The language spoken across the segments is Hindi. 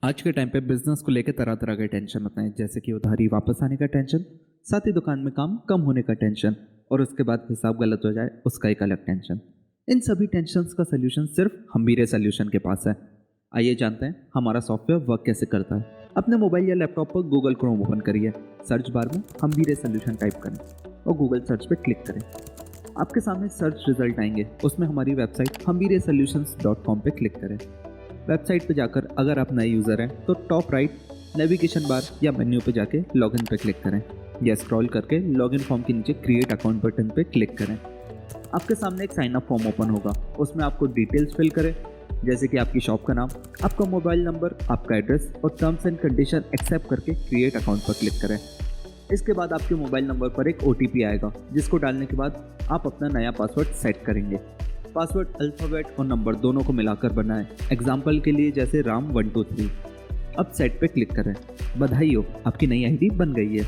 आज के टाइम पे बिजनेस को लेकर तरह तरह के टेंशन होते हैं, जैसे कि उधारी वापस आने का टेंशन, साथ ही दुकान में काम कम होने का टेंशन, और उसके बाद हिसाब गलत हो जाए उसका एक अलग टेंशन। इन सभी टेंशन्स का सलूशन सिर्फ हम्बीरे सोल्यूशन के पास है। आइए जानते हैं हमारा सॉफ्टवेयर वर्क कैसे करता है। अपने मोबाइल या लैपटॉप पर गूगल क्रोम ओपन करिए, सर्च बार में हम्बीरे सोल्यूशन टाइप करें और गूगल सर्च पे क्लिक करें। आपके सामने सर्च रिजल्ट आएंगे, उसमें हमारी वेबसाइट humbiresolutions.com पे क्लिक करें। वेबसाइट पे जाकर अगर आप नए यूज़र हैं तो टॉप राइट नेविगेशन बार या मेन्यू पे जाके लॉगिन पे क्लिक करें या स्क्रॉल करके लॉगिन फॉर्म के नीचे क्रिएट अकाउंट बटन पे क्लिक करें। आपके सामने एक साइन अप फॉर्म ओपन होगा, उसमें आपको डिटेल्स फिल करें, जैसे कि आपकी शॉप का नाम, आपका मोबाइल नंबर, आपका एड्रेस और टर्म्स एंड कंडीशन एक्सेप्ट करके क्रिएट अकाउंट पर क्लिक करें। इसके बाद आपके मोबाइल नंबर पर एक OTP आएगा, जिसको डालने के बाद आप अपना नया पासवर्ड सेट करेंगे। पासवर्ड अल्फ़ाबेट और नंबर दोनों को मिलाकर बनाएं, एग्जाम्पल के लिए जैसे राम 123। अब सेट पे क्लिक करें। बधाई हो, आपकी नई आईडी बन गई है।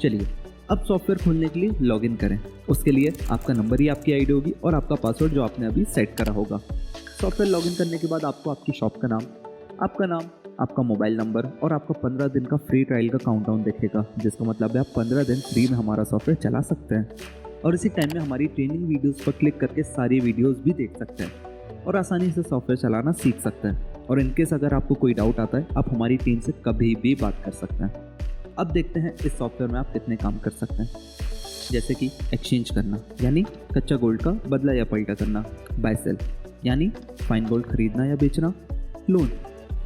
चलिए अब सॉफ्टवेयर खोलने के लिए लॉगिन करें। उसके लिए आपका नंबर ही आपकी आईडी होगी और आपका पासवर्ड जो आपने अभी सेट करा होगा। सॉफ्टवेयर लॉगिन करने के बाद आपको आपकी शॉप का नाम, आपका मोबाइल नंबर और आपका 15 दिन का फ्री ट्रायल का काउंटडाउन दिखेगा, जिसका मतलब है आप 15 दिन फ्री में हमारा सॉफ्टवेयर चला सकते हैं। और इसी टाइम में हमारी ट्रेनिंग वीडियोस पर क्लिक करके सारी वीडियोस भी देख सकते हैं और आसानी से सॉफ्टवेयर चलाना सीख सकते हैं। और इनकेस अगर आपको कोई डाउट आता है, आप हमारी टीम से कभी भी बात कर सकते हैं। अब देखते हैं इस सॉफ्टवेयर में आप कितने काम कर सकते हैं, जैसे कि एक्सचेंज करना यानी कच्चा गोल्ड का बदला या पलटा करना, बाय सेल यानी फाइन गोल्ड खरीदना या बेचना, लोन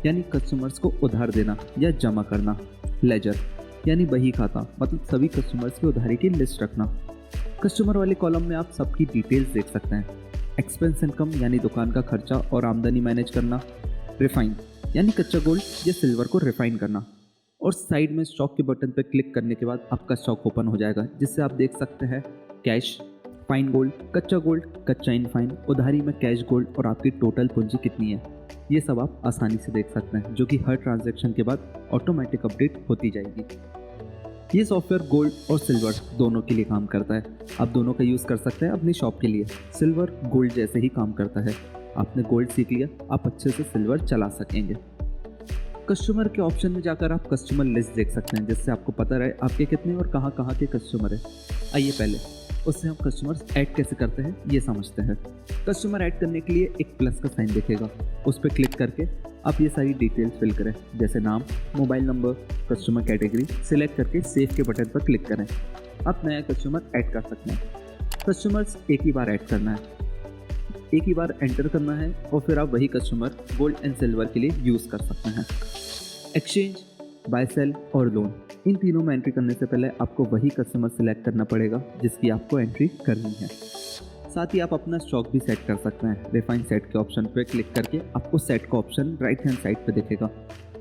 यानी कस्टमर्स को उधार देना या जमा करना, लेजर यानी बही खाता मतलब सभी कस्टमर्स की उधारी की लिस्ट रखना। कस्टमर वाले कॉलम में आप सबकी डिटेल्स देख सकते हैं। एक्सपेंस इनकम यानी दुकान का खर्चा और आमदनी मैनेज करना, रिफाइन यानी कच्चा गोल्ड या सिल्वर को रिफाइन करना, और साइड में स्टॉक के बटन पर क्लिक करने के बाद आपका स्टॉक ओपन हो जाएगा, जिससे आप देख सकते हैं कैश, फाइन गोल्ड, कच्चा इन फाइन, उधारी में कैश गोल्ड और आपकी टोटल पूंजी कितनी है। ये सब आप आसानी से देख सकते हैं, जो कि हर ट्रांजैक्शन के बाद ऑटोमेटिक अपडेट होती जाएगी। ये सॉफ्टवेयर गोल्ड और सिल्वर दोनों के लिए काम करता है। आप दोनों का यूज़ कर सकते हैं अपनी शॉप के लिए। सिल्वर गोल्ड जैसे ही काम करता है। आपने गोल्ड सीख लिया, आप अच्छे से सिल्वर चला सकेंगे। कस्टमर के ऑप्शन में जाकर आप कस्टमर लिस्ट देख सकते हैं, जिससे आपको पता रहे आपके कितने और कहाँ कहाँ के कस्टमर हैं। आइए पहले उससे हम कस्टमर्स ऐड कैसे करते हैं ये समझते हैं। कस्टमर ऐड करने के लिए एक प्लस का साइन दिखेगा, उस पर क्लिक करके आप ये सारी डिटेल्स फिल करें, जैसे नाम, mobile number, customer category select करके सेव के बटन पर क्लिक करें। आप नया कस्टमर ऐड कर सकते हैं। कस्टमर्स एक ही बार ऐड करना है, एक ही बार एंटर करना है और फिर आप वही कस्टमर गोल्ड एंड सिल्वर के लिए यूज़ कर सकते हैं। एक्सचेंज, बाय सेल और लोन, इन तीनों में एंट्री करने से पहले आपको वही कस्टमर सिलेक्ट करना पड़ेगा जिसकी आपको एंट्री करनी है। साथ ही आप अपना स्टॉक भी सेट कर सकते हैं। रिफाइन सेट के ऑप्शन पर क्लिक करके आपको सेट का ऑप्शन राइट हैंड साइड पे दिखेगा।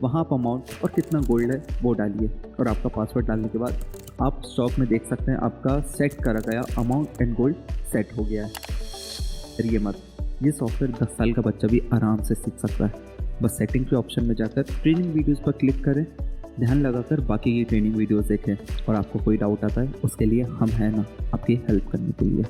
वहाँ आप अमाउंट और कितना गोल्ड है वो डालिए और आपका पासवर्ड डालने के बाद आप स्टॉक में देख सकते हैं आपका सेट करा गया अमाउंट एंड गोल्ड सेट हो गया है। डरिए मत, ये सॉफ्टवेयर 10 साल का बच्चा भी आराम से सीख सकता है। बस सेटिंग के ऑप्शन में जाकर ट्रेनिंग वीडियोज़ पर क्लिक करें, ध्यान लगाकर बाकी की ट्रेनिंग वीडियोज़ देखें, और आपको कोई डाउट आता है उसके लिए हम हैं ना आपकी हेल्प करने के लिए।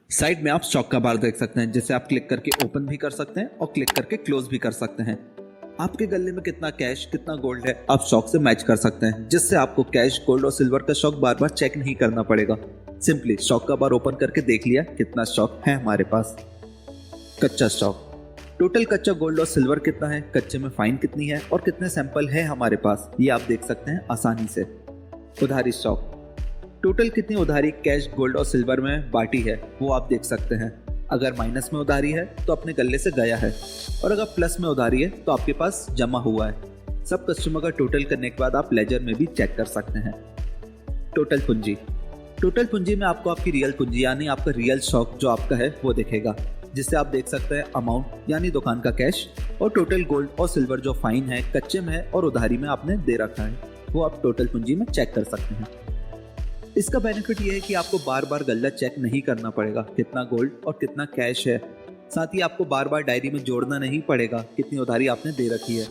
साइड में आप स्टॉक का बार देख सकते हैं, जिसे आप क्लिक करके ओपन भी कर सकते हैं और क्लिक करके क्लोज भी कर सकते हैं। आपके गले में कितना कैश, कितना गोल्ड है आप स्टॉक से मैच कर सकते हैं, जिससे आपको कैश, गोल्ड और सिल्वर का स्टॉक बार बार चेक नहीं करना पड़ेगा। सिंपली स्टॉक का बार ओपन करके देख लिया कितना स्टॉक है हमारे पास। कच्चा स्टॉक, टोटल कच्चा गोल्ड और सिल्वर कितना है, कच्चे में फाइन कितनी है और कितने सैंपल है हमारे पास, ये आप देख सकते हैं आसानी से। उधारी स्टॉक, टोटल कितनी उधारी कैश, गोल्ड और सिल्वर में बांटी है वो आप देख सकते हैं। अगर माइनस में उधारी है तो अपने गले से गया है, और अगर प्लस में उधारी है तो आपके पास जमा हुआ है। सब कस्टमर का टोटल करने के बाद आप लेजर में भी चेक कर सकते हैं। टोटल पूंजी, टोटल पूंजी में आपको आपकी रियल पूंजी यानी आपका रियल स्टॉक जो आपका है वो दिखेगा, जिससे आप देख सकते हैं अमाउंट यानी दुकान का कैश और टोटल गोल्ड और सिल्वर जो फाइन है, कच्चे में है और उधारी में आपने दे रखा है, वो आप टोटल पूंजी में चेक कर सकते हैं। इसका बेनिफिट ये है कि आपको बार बार गल्ला चेक नहीं करना पड़ेगा कितना गोल्ड और कितना कैश है। साथ ही आपको बार बार डायरी में जोड़ना नहीं पड़ेगा कितनी उधारी आपने दे रखी है।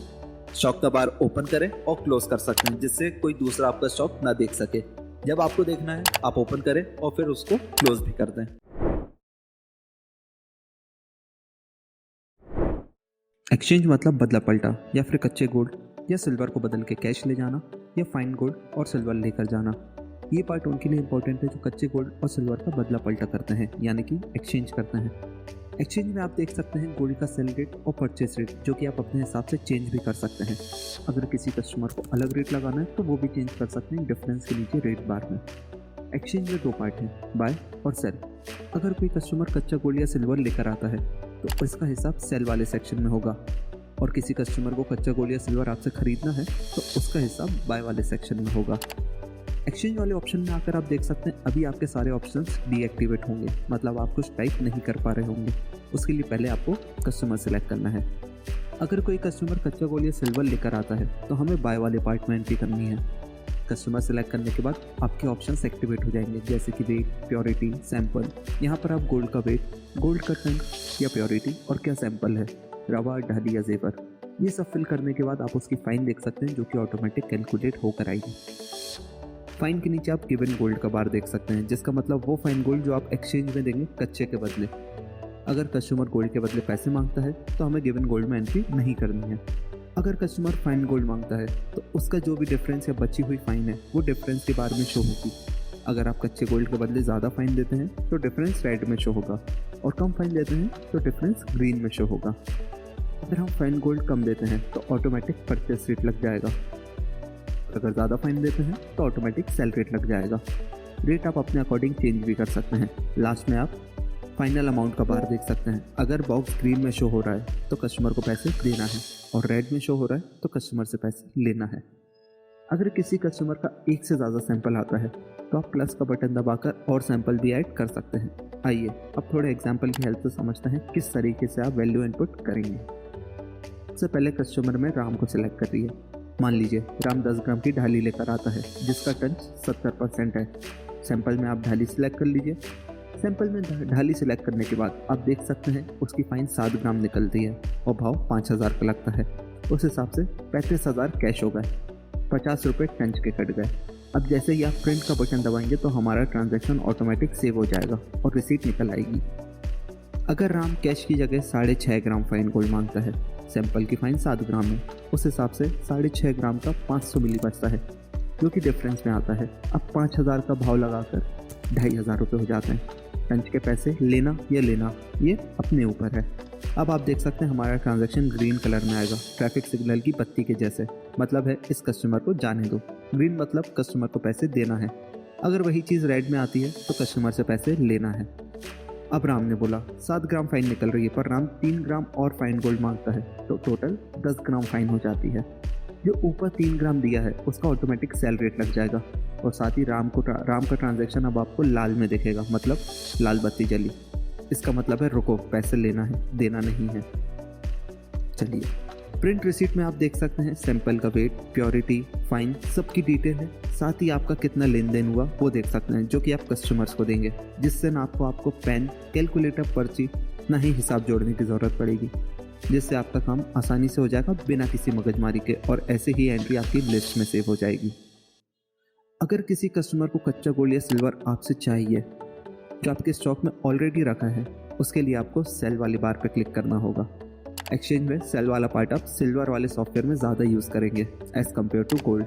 स्टॉक का बार ओपन करें और क्लोज कर सकते हैं, जिससे कोई दूसरा आपका स्टॉक ना देख सके। जब आपको देखना है आप ओपन करें और फिर उसको क्लोज भी कर दें। एक्सचेंज मतलब बदला पलटा, या फिर कच्चे गोल्ड या सिल्वर को बदल के कैश ले जाना, या फाइन गोल्ड और सिल्वर लेकर जाना। ये पार्ट उनके लिए इंपॉर्टेंट है जो कच्चे गोल्ड और सिल्वर का बदला पलटा करते हैं, यानी कि एक्सचेंज करते हैं। एक्सचेंज में आप देख सकते हैं गोल्ड का सेल रेट और परचेज रेट, जो कि आप अपने हिसाब से चेंज भी कर सकते हैं। अगर किसी कस्टमर को अलग रेट लगाना है तो वो भी चेंज कर सकते हैं डिफरेंस के नीचे रेट बार में। एक्सचेंज में दो पार्ट हैं, बाय और सेल। अगर कोई कस्टमर कच्चा गोल्ड या सिल्वर लेकर आता है तो इसका हिसाब सेल वाले सेक्शन में होगा, और किसी कस्टमर को कच्चा गोल्ड या सिल्वर आपसे खरीदना है तो उसका हिसाब बाय वाले सेक्शन में होगा। एक्सचेंज वाले ऑप्शन में आकर आप देख सकते हैं अभी आपके सारे ऑप्शंस डीएक्टिवेट होंगे, मतलब आप कुछ टाइप नहीं कर पा रहे होंगे। उसके लिए पहले आपको कस्टमर सेलेक्ट करना है। अगर कोई कस्टमर कच्चा गोल्ड या सिल्वर लेकर आता है तो हमें बाय वाले पार्ट में एंट्री करनी है। कस्टमर सेलेक्ट करने के बाद आपके ऑप्शंस एक्टिवेट हो जाएंगे, जैसे कि वेट, प्योरिटी, सैंपल। यहाँ पर आप गोल्ड का वेट, गोल्ड का टंक या प्योरिटी और क्या सैंपल है, रवा, ढाली या जेवर, ये सब फिल करने के बाद आप उसकी फाइन देख सकते हैं, जो कि ऑटोमेटिक कैलकुलेट होकर आएगी। फाइन के नीचे आप गिवन गोल्ड का बार देख सकते हैं, जिसका मतलब वो फाइन गोल्ड जो आप एक्सचेंज में देंगे कच्चे के बदले। अगर कस्टमर गोल्ड के बदले पैसे मांगता है तो हमें गिवन गोल्ड में एंट्री नहीं करनी है। अगर कस्टमर फाइन गोल्ड मांगता है तो उसका जो भी डिफरेंस या बची हुई फाइन है वो डिफरेंस के बार में शो होगी। अगर आप कच्चे गोल्ड के बदले ज़्यादा फाइन देते हैं तो डिफरेंस रेड में शो होगा, और कम फाइन देते हैं तो डिफरेंस ग्रीन में शो होगा। अगर हम फाइन गोल्ड कम देते हैं तो ऑटोमेटिक परचेस रेट लग जाएगा, अगर ज़्यादा फाइन देते हैं तो ऑटोमेटिक सेल रेट लग जाएगा। रेट आप अपने अकॉर्डिंग चेंज भी कर सकते हैं। लास्ट में आप फाइनल अमाउंट का बार देख सकते हैं। अगर बॉक्स ग्रीन में शो हो रहा है तो कस्टमर को पैसे देना है, और रेड में शो हो रहा है तो कस्टमर से पैसे लेना है। अगर किसी कस्टमर का एक से ज़्यादा सैंपल आता है तो आप प्लस का बटन दबाकर और सैंपल भी ऐड कर सकते हैं। आइए अब थोड़े एग्जाम्पल की हेल्प से समझते हैं किस तरीके से आप वैल्यू इनपुट करेंगे। सबसे पहले कस्टमर में राम को सिलेक्ट कर रही है। मान लीजिए राम 10 ग्राम की ढाली लेकर आता है जिसका टंच 70% है। सैंपल में आप ढाली सिलेक्ट कर लीजिए। सैंपल में ढाली सिलेक्ट करने के बाद आप देख सकते हैं उसकी फाइन 7 ग्राम निकलती है और भाव 5000 का लगता है। उस हिसाब से 35,000 कैश हो गए, 50 रुपये टंच के कट गए। अब जैसे ही आप प्रिंट का बटन दबाएंगे तो हमारा ट्रांजैक्शन ऑटोमेटिक सेव हो जाएगा और रिसीट निकल आएगी। अगर राम कैश की जगह 6.5 ग्राम फाइन गोल्ड मांगता है, सैंपल की फाइन 7 ग्राम है, उस हिसाब से 6.5 ग्राम का 500 मिली बचता है, जो कि डिफरेंस में आता है। अब 5000 का भाव लगाकर 2500 रुपये हो जाते हैं। टंच के पैसे लेना या लेना ये अपने ऊपर है। अब आप देख सकते हैं हमारा ट्रांजैक्शन ग्रीन कलर में आएगा, ट्रैफिक सिग्नल की बत्ती के जैसे। मतलब है इस कस्टमर को जाने दो। ग्रीन मतलब कस्टमर को पैसे देना है। अगर वही चीज़ रेड में आती है तो कस्टमर से पैसे लेना है। अब राम ने बोला 7 ग्राम फाइन निकल रही है, पर राम 3 ग्राम और फाइन गोल्ड मांगता है, तो टोटल 10 ग्राम फाइन हो जाती है। जो ऊपर 3 ग्राम दिया है उसका ऑटोमेटिक सेल रेट लग जाएगा, और साथ ही राम का ट्रांजैक्शन अब आपको लाल में दिखेगा, मतलब लाल बत्ती जली। इसका मतलब है रुको, पैसे लेना है, देना नहीं है। चलिए प्रिंट रिसीट में आप देख सकते हैं सैंपल का वेट, प्योरिटी, फाइन सबकी डिटेल है। साथ ही आपका कितना लेन देन हुआ वो देख सकते हैं, जो कि आप कस्टमर्स को देंगे, जिससे ना आपको पेन, कैलकुलेटर, पर्ची ना ही हिसाब जोड़ने की ज़रूरत पड़ेगी, जिससे आपका काम आसानी से हो जाएगा बिना किसी मगजमारी के, और ऐसे ही एंट्री आपकी लिस्ट में सेव हो जाएगी। अगर किसी कस्टमर को कच्चा गोल्ड या सिल्वर आपसे चाहिए जो आपके स्टॉक में ऑलरेडी रखा है, उसके लिए आपको सेल वाली बार पर क्लिक करना होगा। एक्सचेंज में सेल वाला पार्ट आप सिल्वर वाले सॉफ्टवेयर में ज़्यादा यूज़ करेंगे as compare to gold.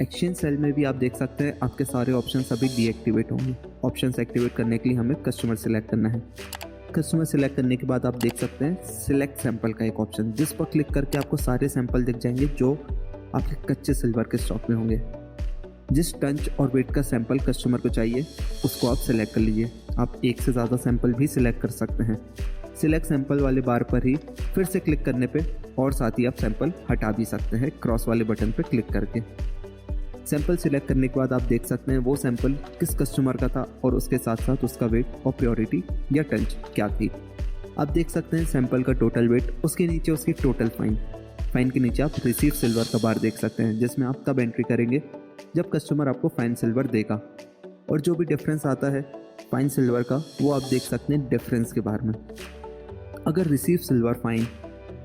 Exchange sale में भी आप देख सकते हैं आपके सारे ऑप्शंस अभी डीएक्टिवेट होंगे। ऑप्शंस एक्टिवेट करने के लिए हमें कस्टमर सेलेक्ट करना है। कस्टमर सेलेक्ट करने के बाद आप देख सकते हैं सिलेक्ट सैंपल का एक ऑप्शन, जिस पर क्लिक करके आपको सारे सैंपल दिख जाएंगे जो आपके कच्चे सिल्वर के स्टॉक में होंगे। जिस टंच और वेट का सैंपल कस्टमर को चाहिए उसको आप सिलेक्ट कर लीजिए। आप एक से ज़्यादा सैंपल भी सिलेक्ट कर सकते हैं। सिलेक्ट सैंपल वाले बार पर ही फिर से क्लिक करने पे, और साथ ही आप सैंपल हटा भी सकते हैं क्रॉस वाले बटन पर क्लिक करके। सैंपल सिलेक्ट करने के बाद आप देख सकते हैं वो सैंपल किस कस्टमर का था, और उसके साथ साथ उसका वेट और प्योरिटी या टंच क्या थी। आप देख सकते हैं सैंपल का टोटल वेट, उसके नीचे उसकी टोटल फाइन। फाइन के नीचे आप रिसीव सिल्वर का बार देख सकते हैं, जिसमें आप तब एंट्री करेंगे जब कस्टमर आपको फाइन सिल्वर देगा, और जो भी डिफरेंस आता है फाइन सिल्वर का वो आप देख सकते हैं डिफरेंस के बार में। अगर रिसीव सिल्वर फाइन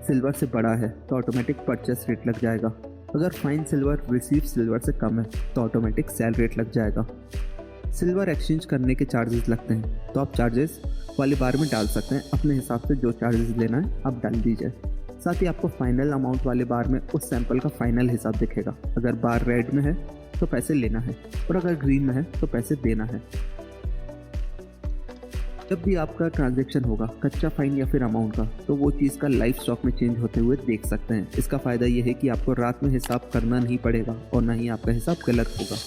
सिल्वर से बड़ा है तो ऑटोमेटिक परचेस रेट लग जाएगा। अगर फाइन सिल्वर रिसीव सिल्वर से कम है तो ऑटोमेटिक सेल रेट लग जाएगा। सिल्वर एक्सचेंज करने के चार्जेस लगते हैं, तो आप चार्जेस वाले बार में डाल सकते हैं। अपने हिसाब से जो चार्जेस लेना है आप डाल दीजिए। साथ ही आपको फाइनल अमाउंट वाले बार में उस सैंपल का फाइनल हिसाब दिखेगा। अगर बार रेड में है तो पैसे लेना है, और अगर ग्रीन में है तो पैसे देना है। जब भी आपका ट्रांजैक्शन होगा कच्चा फाइन या फिर अमाउंट का, तो वो चीज़ का लाइव स्टॉक में चेंज होते हुए देख सकते हैं। इसका फ़ायदा ये है कि आपको रात में हिसाब करना नहीं पड़ेगा और ना ही आपका हिसाब गलत होगा।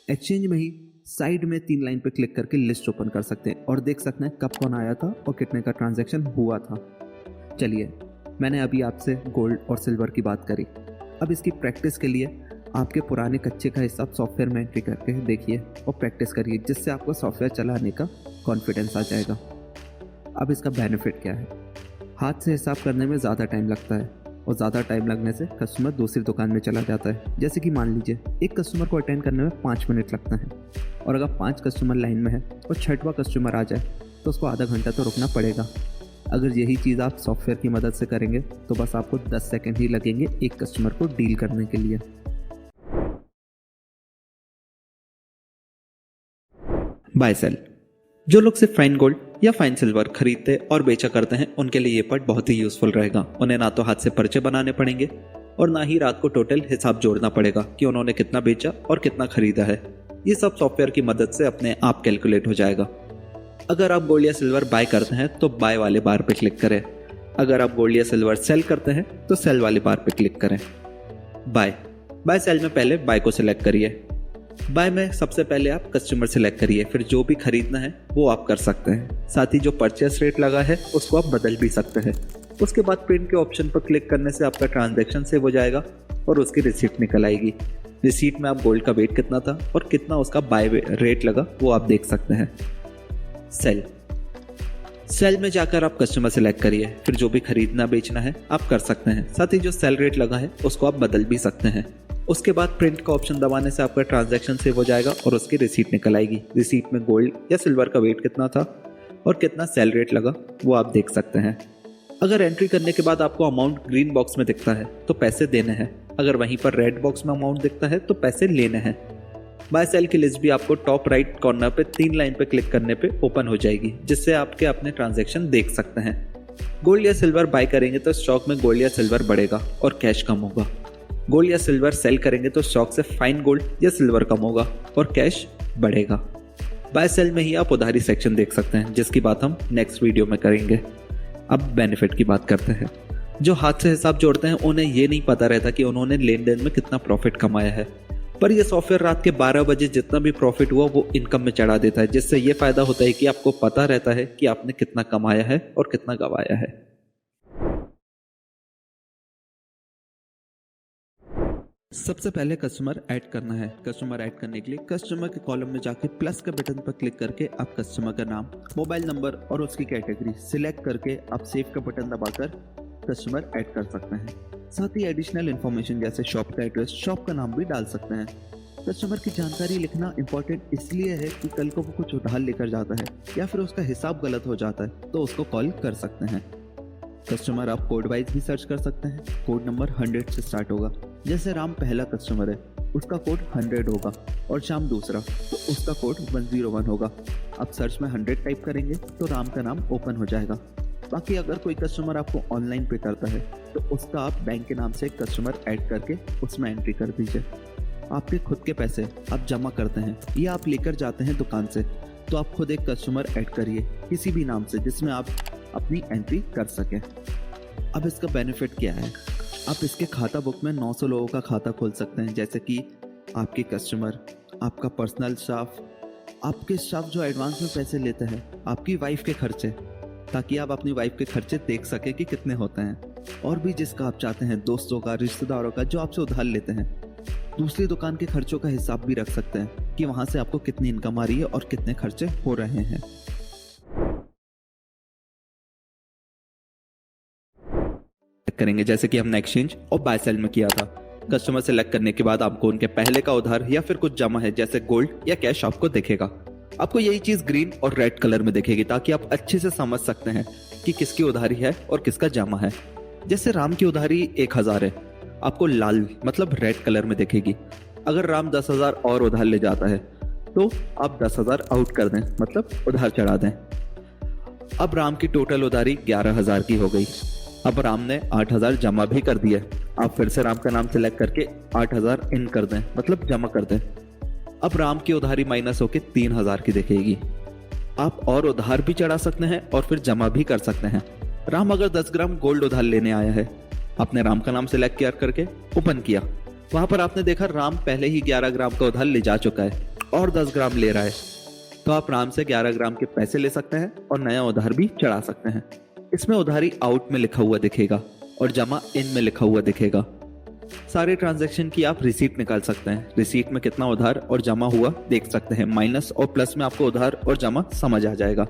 एक्सचेंज में ही साइड में 3 लाइन पे क्लिक करके लिस्ट ओपन कर सकते हैं और देख सकते हैं कब कौन आया था और कितने का ट्रांजैक्शन हुआ था। चलिए, मैंने अभी आपसे गोल्ड और सिल्वर की बात करी। अब इसकी प्रैक्टिस के लिए आपके पुराने कच्चे का हिसाब सॉफ्टवेयर में एंट्री करके देखिए और प्रैक्टिस करिए, जिससे आपको सॉफ्टवेयर चलाने का कॉन्फिडेंस आ जाएगा। अब इसका बेनिफिट क्या है? हाथ से हिसाब करने में ज़्यादा टाइम लगता है, और ज़्यादा टाइम लगने से कस्टमर दूसरी दुकान में चला जाता है। जैसे कि मान लीजिए एक कस्टमर को अटेंड करने में 5 मिनट लगता है, और अगर 5 कस्टमर लाइन में है और 6वां कस्टमर आ जाए तो उसको आधा घंटा तो रुकना पड़ेगा। अगर यही चीज़ आप सॉफ्टवेयर की मदद से करेंगे तो बस आपको 10 सेकंड ही लगेंगे एक कस्टमर को डील करने के लिए। Buy sell. जो लोग सिर्फ फाइन गोल्ड या फाइन सिल्वर खरीदते और बेचा करते हैं, उनके लिए ये पार्ट बहुत ही यूजफुल रहेगा। उन्हें ना तो हाथ से पर्चे बनाने पड़ेंगे और ना ही रात को टोटल हिसाब जोड़ना पड़ेगा कि उन्होंने कितना बेचा और कितना खरीदा है। ये सब सॉफ्टवेयर की मदद से अपने आप कैलकुलेट हो जाएगा। अगर आप गोल्ड या सिल्वर बाय करते हैं तो बाय वाले बार पे क्लिक करें। अगर आप गोल्ड या सिल्वर सेल करते हैं तो सेल वाले बार पे क्लिक करें। बाय सेल में पहले बाय को सिलेक्ट करिए। बाय में सबसे पहले आप कस्टमर सिलेक्ट करिए, फिर जो भी खरीदना है वो आप कर सकते हैं। साथ ही जो परचेस रेट लगा है उसको आप बदल भी सकते हैं। उसके बाद प्रिंट के ऑप्शन पर क्लिक करने से आपका ट्रांजैक्शन सेव हो जाएगा और उसकी रिसीट निकल आएगी। रिसीट में आप गोल्ड का वेट कितना था और कितना उसका बाय रेट लगा वो आप देख सकते हैं। सेल में जाकर आप कस्टमर सिलेक्ट करिए, फिर जो भी खरीदना बेचना है आप कर सकते हैं। साथ ही जो सेल रेट लगा है उसको आप बदल भी सकते हैं। उसके बाद प्रिंट का ऑप्शन दबाने से आपका ट्रांजैक्शन सेव हो जाएगा और उसकी रिसीट निकल आएगी। रिसीट में गोल्ड या सिल्वर का वेट कितना था और कितना सेल रेट लगा वो आप देख सकते हैं। अगर एंट्री करने के बाद आपको अमाउंट ग्रीन बॉक्स में दिखता है तो पैसे देने हैं। अगर वहीं पर रेड बॉक्स में अमाउंट दिखता है तो पैसे लेने हैं। बाय सेल की लिस्ट भी आपको टॉप राइट कॉर्नर पे 3 लाइन पे क्लिक करने पे ओपन हो जाएगी, जिससे आपके अपने ट्रांजैक्शन देख सकते हैं। गोल्ड या सिल्वर बाय करेंगे तो स्टॉक में गोल्ड या सिल्वर बढ़ेगा और कैश कम होगा। गोल्ड या सिल्वर सेल करेंगे तो स्टॉक से फाइन गोल्ड या सिल्वर कम होगा और कैश बढ़ेगा। बाय सेल में ही आप उधारी सेक्शन देख सकते हैं, जिसकी बात हम नेक्स्ट वीडियो में करेंगे। अब बेनिफिट की बात करते हैं। जो हाथ से हिसाब जोड़ते हैं उन्हें ये नहीं पता रहता कि उन्होंने लेन देन में कितना प्रॉफिट कमाया है, पर यह सॉफ्टवेयर रात के 12 बजे जितना भी प्रॉफिट हुआ वो इनकम में चढ़ा देता है, जिससे ये फायदा होता है कि आपको पता रहता है कि आपने कितना कमाया है और कितना गवाया है। सबसे पहले कस्टमर ऐड करना है। कस्टमर ऐड करने के लिए कस्टमर के कॉलम में जाके प्लस के बटन पर क्लिक करके आप कस्टमर का नाम, मोबाइल नंबर और उसकी कैटेगरी सिलेक्ट करके आप सेव का बटन दबाकर कस्टमर ऐड कर सकते हैं। साथ ही एडिशनल इन्फॉर्मेशन जैसे शॉप का एड्रेस, शॉप का नाम भी डाल सकते हैं। कस्टमर की जानकारी लिखना इंपॉर्टेंट इसलिए है कि कल को वो कुछ उधार लेकर जाता है या फिर उसका हिसाब गलत हो जाता है तो उसको कॉल कर सकते हैं। कस्टमर आप कोड वाइज भी सर्च कर सकते हैं। कोड नंबर 100 से स्टार्ट होगा। जैसे राम पहला कस्टमर है, उसका कोड 100 होगा, और श्याम दूसरा तो उसका कोड 101 होगा। आप सर्च में 100 टाइप करेंगे तो राम का नाम ओपन हो जाएगा। बाकी अगर कोई कस्टमर आपको ऑनलाइन पे करता है तो उसका आप बैंक के नाम से कस्टमर ऐड करके उसमें एंट्री कर दीजिए। आपके खुद के पैसे आप जमा करते हैं या आप लेकर जाते हैं दुकान से, तो आप खुद एक कस्टमर ऐड करिए किसी भी नाम से जिसमें आप अपनी एंट्री कर सकें। अब इसका बेनिफिट क्या है? आप इसके खाता बुक में 900 लोगों का खाता खोल सकते हैं, जैसे कि आपके कस्टमर, आपका पर्सनल स्टाफ, आपके स्टाफ जो एडवांस में पैसे लेते हैं, आपकी वाइफ के खर्चे, ताकि आप अपनी वाइफ के खर्चे देख सकें कि कितने होते हैं, और भी जिसका आप चाहते हैं, दोस्तों का, रिश्तेदारों का जो आपसे उधार लेते हैं। दूसरी दुकान के खर्चों का हिसाब भी रख सकते हैं कि वहाँ से आपको कितनी इनकम आ रही है और कितने खर्चे हो रहे हैं। करेंगे जैसे कि हमने एक्सचेंज और बाय सेल में किया था। कस्टमर सेलेक्ट करने के बाद आपको उनके पहले का उधार या फिर कुछ जमा है जैसे गोल्ड या कैश आपको दिखेगा। आपको यही चीज ग्रीन और रेड कलर में दिखेगी ताकि आप अच्छे से समझ सकते हैं कि किसकी उधारी है और किसका जमा है। जैसे राम की उधारी 1000 है, आपको लाल मतलब रेड कलर में दिखेगी। अगर राम 10,000 और उधार ले जाता है तो आप 10,000 आउट कर दें, मतलब उधार चढ़ा दें। अब राम की टोटल उधारी 11,000 की हो गई। अब राम ने 8,000 जमा भी कर दिया। आप फिर से राम का नाम सिलेक्ट करके 8,000 इन कर दें, मतलब जमा कर दें। अब राम की उधारी माइनस होकर 3,000 की दिखेगी। आप और उधार भी चढ़ा सकते हैं और फिर जमा भी कर सकते हैं। राम अगर 10 ग्राम गोल्ड उधार लेने आया है, आपने राम का नाम सिलेक्ट किया करके ओपन किया, वहां पर आपने देखा राम पहले ही 11 ग्राम का उधार ले जा चुका है और 10 ग्राम ले रहा है। तो आप राम से 11 ग्राम के पैसे ले सकते हैं और नया उधार भी चढ़ा सकते हैं। इसमें उधारी आउट में लिखा हुआ दिखेगा और जमा इन में लिखा हुआ दिखेगा। सारे ट्रांजैक्शन की आप रिसीट निकाल सकते हैं। रिसीट में कितना उधार और जमा हुआ देख सकते हैं। माइनस और प्लस में आपको उधार और जमा समझ आ जाएगा।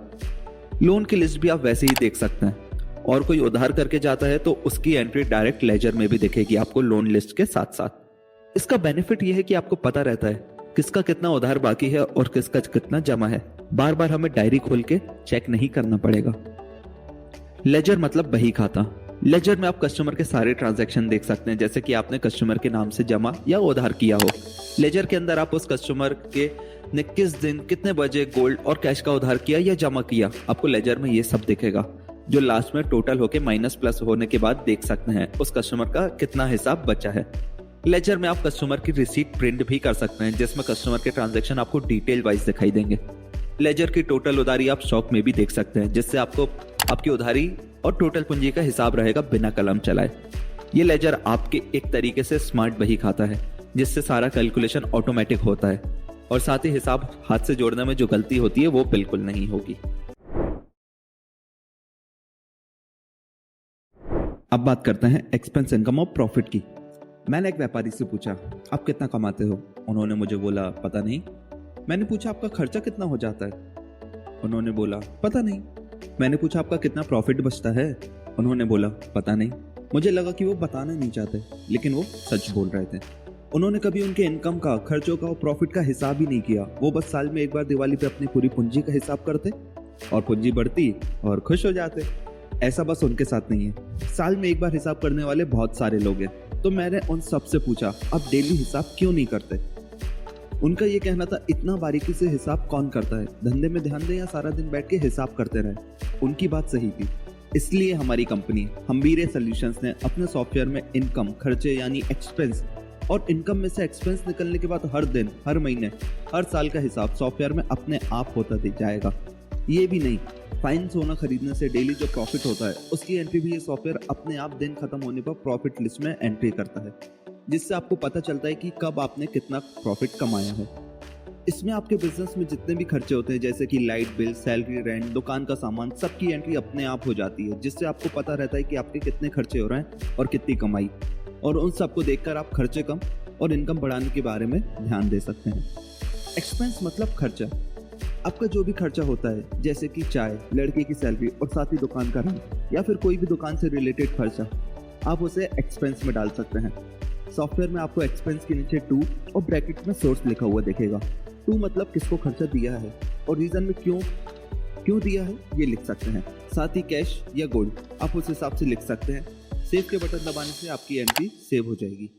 लोन की लिस्ट भी आप वैसे ही देख सकते हैं। और कोई उधार करके जाता है तो उसकी एंट्री डायरेक्ट लेजर में भी दिखेगी आपको लोन लिस्ट के साथ साथ। इसका बेनिफिट यह है कि आपको पता रहता है किसका कितना उधार बाकी है और किसका कितना जमा है। बार बार हमें डायरी खोल के चेक नहीं करना पड़ेगा। लेजर मतलब बही खाता। लेजर में आप कस्टमर के सारे ट्रांजैक्शन देख सकते हैं, जैसे कि आपने कस्टमर के नाम से जमा या उधार किया हो। लेजर के अंदर आप उस कस्टमर के ने किस दिन कितने बजे गोल्ड और कैश का उधार किया या जमा किया, आपको लेजर में ये सब दिखेगा, जो लास्ट में टोटल होके माइनस प्लस होने के बाद देख सकते हैं उस कस्टमर का कितना हिसाब बचा है। लेजर में आप कस्टमर की रिसीट प्रिंट भी कर सकते हैं, जिसमें कस्टमर के ट्रांजैक्शन आपको डिटेल वाइज दिखाई देंगे। लेजर की टोटल उधारी आप स्टॉक में भी देख सकते हैं, जिससे आपको आपकी उधारी और टोटल पूंजी का हिसाब रहेगा बिना कलम चलाए। ये लेजर आपके एक तरीके से स्मार्ट बही खाता है, जिससे सारा कैलकुलेशन ऑटोमेटिक होता है और साथ ही हिसाब हाथ से जोड़ने में जो गलती होती है वो बिल्कुल नहीं होगी। अब बात करते हैं एक्सपेंस, इनकम और प्रॉफिट की। मैंने एक व्यापारी से पूछा, आप कितना कमाते हो? उन्होंने मुझे बोला, पता नहीं। मैंने पूछा, आपका खर्चा कितना हो जाता है? उन्होंने बोला, पता नहीं। मैंने पूछा, आपका कितना प्रॉफिट बचता है? उन्होंने बोला, पता नहीं। मुझे लगा कि वो बताना नहीं चाहते, लेकिन वो सच बोल रहे थे। उन्होंने कभी उनके इनकम का, खर्चों का और प्रॉफिट का हिसाब ही नहीं किया। वो बस साल में एक बार दिवाली पे अपनी पूरी पूंजी का हिसाब करते और पूंजी बढ़ती और खुश हो जाते। ऐसा बस उनके साथ नहीं है, साल में एक बार हिसाब करने वाले बहुत सारे लोग हैं। तो मैंने उन सबसे पूछा, आप डेली हिसाब क्यों नहीं करते? उनका ये कहना था, इतना बारीकी से हिसाब कौन करता है, धंधे में ध्यान दें या सारा दिन बैठ के हिसाब करते रहे। उनकी बात सही थी। इसलिए हमारी कंपनी हम्बीरे सॉल्यूशंस ने अपने सॉफ्टवेयर में इनकम, खर्चे यानी एक्सपेंस और इनकम में से एक्सपेंस निकलने के बाद हर दिन, हर महीने, हर साल का हिसाब सॉफ्टवेयर में अपने आप होता दिख जाएगा। ये भी नहीं, फाइन सोना खरीदने से डेली जो प्रॉफिट होता है उसकी एंट्री भी ये सॉफ्टवेयर अपने आप दिन खत्म होने पर प्रॉफिट लिस्ट में एंट्री करता है, जिससे आपको पता चलता है कि कब आपने कितना प्रॉफिट कमाया है। इसमें आपके बिजनेस में जितने भी खर्चे होते हैं, जैसे कि लाइट बिल, सैलरी, रेंट, दुकान का सामान, सबकी एंट्री अपने आप हो जाती है, जिससे आपको पता रहता है कि आपके कितने खर्चे हो रहे हैं और कितनी कमाई। और उन सबको देखकर आप खर्चे कम और इनकम बढ़ाने के बारे में ध्यान दे सकते हैं। एक्सपेंस मतलब खर्चा। आपका जो भी खर्चा होता है, जैसे कि चाय, लड़के की सैलरी और साथ ही दुकान का रेंट या फिर कोई भी दुकान से रिलेटेड खर्चा, आप उसे एक्सपेंस में डाल सकते हैं। सॉफ्टवेयर में आपको एक्सपेंस के नीचे टू और ब्रैकेट में सोर्स लिखा हुआ दिखेगा। टू मतलब किसको खर्चा दिया है और रीजन में क्यों दिया है ये लिख सकते हैं। साथ ही कैश या गोल्ड आप उस हिसाब से लिख सकते हैं। सेव के बटन दबाने से आपकी एंट्री सेव हो जाएगी।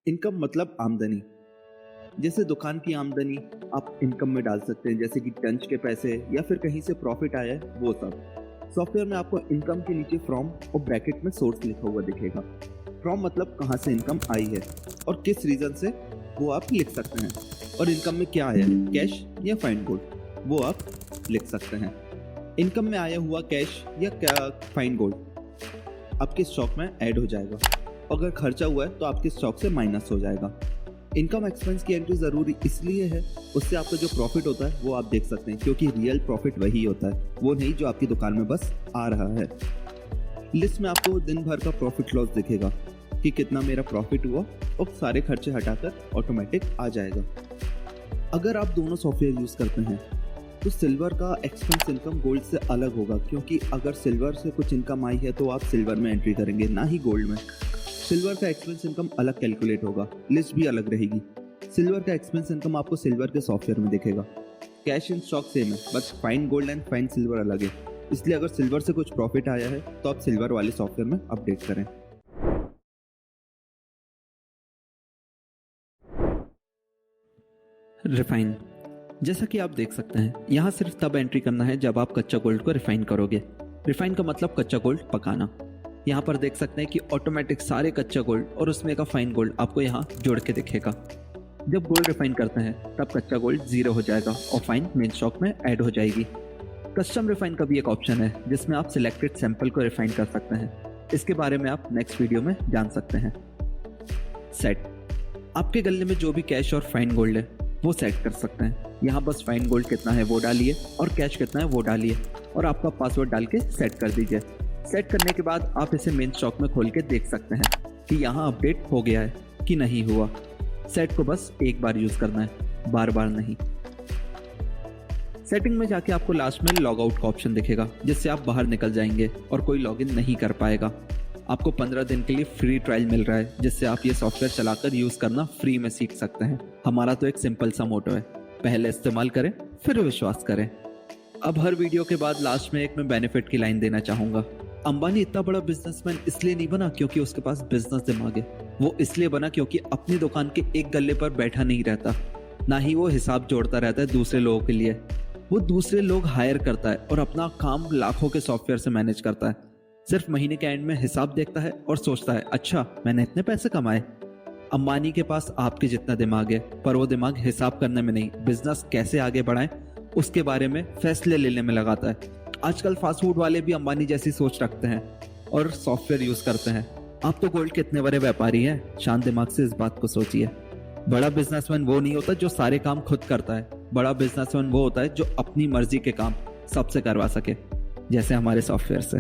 इनकम मतलब आमदनी। जैसे दुकान की आमदनी आप इनकम में डाल सकते हैं, जैसे कि टंच के पैसे या फिर कहीं से प्रॉफिट आया है वो सब। सॉफ्टवेयर में आपको इनकम के नीचे फ्रॉम और ब्रैकेट में सोर्स लिखा हुआ दिखेगा। फ्रॉम मतलब कहाँ से इनकम आई है और किस रीजन से, वो आप लिख सकते हैं। और इनकम में क्या आया है, कैश या फाइन गोल्ड, वो आप लिख सकते हैं। इनकम में आया हुआ कैश या फाइन गोल्ड आपके स्टॉक में ऐड हो जाएगा। अगर खर्चा हुआ है तो आपके स्टॉक से माइनस हो जाएगा। इनकम एक्सपेंस की एंट्री जरूरी इसलिए है, उससे आपका जो प्रॉफिट होता है वो आप देख सकते हैं, क्योंकि रियल प्रॉफिट वही होता है, वो नहीं जो आपकी दुकान में बस आ रहा है। लिस्ट में आपको दिन भर का प्रॉफिट लॉस दिखेगा कि कितना मेरा प्रॉफिट हुआ और सारे खर्चे हटाकर ऑटोमेटिक आ जाएगा। अगर आप दोनों सॉफ्टवेयर यूज करते हैं तो सिल्वर का एक्सपेंस इनकम गोल्ड से अलग होगा, क्योंकि अगर सिल्वर से कुछ इनकम आई है तो आप सिल्वर में एंट्री करेंगे, ना ही गोल्ड में। सिल्वर का एक्सपेंस इनकम अलग कैलकुलेट होगा, लिस्ट भी अलग रहेगी। सिल्वर का एक्सपेंस इनकम आपको सिल्वर के सॉफ्टवेयर में दिखेगा। कैश इन स्टॉक सेम है, बस fine gold and fine silver अलग है। इसलिए अगर सिल्वर से कुछ प्रॉफिट आया है तो आप सिल्वर वाले सॉफ्टवेयर में अपडेट करें। रिफाइन। जैसा कि आप देख सकते हैं, यहाँ सिर्फ तब एंट्री करना है जब आप कच्चा गोल्ड को रिफाइन करोगे। रिफाइन का मतलब कच्चा गोल्ड पकाना। यहाँ पर देख सकते हैं कि ऑटोमेटिक सारे कच्चा गोल्ड और उसमें का फाइन गोल्ड आपको यहाँ जोड़ के दिखेगा। जब गोल्ड रिफाइन करते हैं तब कच्चा गोल्ड 0 हो जाएगा और फाइन मेन स्टॉक में ऐड हो जाएगी। कस्टम रिफाइन का भी एक ऑप्शन है जिसमें आप सिलेक्टेड सैंपल को रिफाइन कर सकते हैं। इसके बारे में आप नेक्स्ट वीडियो में जान सकते हैं। सेट। आपके गले में जो भी कैश और फाइन गोल्ड है वो सेट कर सकते हैं। यहाँ बस फाइन गोल्ड कितना है वो डालिए और कैश कितना है वो डालिए और आपका पासवर्ड डाल के सेट कर दीजिए। सेट करने के बाद आप इसे मेन स्टॉक में खोल के देख सकते हैं कि यहाँ अपडेट हो गया है कि नहीं हुआ। सेट को बस एक बार यूज करना है, बार बार नहीं। सेटिंग में जाके आपको लास्ट में लॉग आउट का ऑप्शन दिखेगा जिससे आप बाहर निकल जाएंगे और कोई लॉगिन नहीं कर पाएगा। आपको 15 दिन के लिए फ्री ट्रायल मिल रहा है जिससे आप ये सॉफ्टवेयर चलाकर यूज करना फ्री में सीख सकते हैं। हमारा तो एक सिंपल सा मोटो है, पहले इस्तेमाल करें फिर विश्वास करें। अब हर वीडियो के बाद लास्ट में एक मैं बेनिफिट की लाइन देना चाहूंगा। अंबानी इतना बड़ा बिजनेसमैन इसलिए नहीं बना क्योंकि उसके पास बिजनेस दिमाग है, वो इसलिए बना क्योंकि अपनी दुकान के एक गल्ले पर बैठा नहीं रहता, ना ही वो हिसाब जोड़ता रहता है दूसरे लोगों के लिए। वो दूसरे लोग हायर करता है और अपना काम लाखों के सॉफ्टवेयर से मैनेज करता है। सिर्फ महीने के एंड में हिसाब देखता है और सोचता है अच्छा मैंने इतने पैसे कमाए। अंबानी के पास आपके जितना दिमाग है, पर वो दिमाग हिसाब करने में नहीं, बिजनेस कैसे आगे बढ़ाएं उसके बारे में फैसले लेने में लगाता है। आजकल फास्ट फूड वाले भी अंबानी जैसी सोच रखते हैं और सॉफ्टवेयर यूज करते हैं। आप तो गोल्ड के इतने बड़े व्यापारी हैं, शांत दिमाग से इस बात को सोचिए। बड़ा बिजनेसमैन वो नहीं होता जो सारे काम खुद करता है, बड़ा बिजनेसमैन वो होता है जो अपनी मर्जी के काम सबसे करवा सके, जैसे हमारे सॉफ्टवेयर से।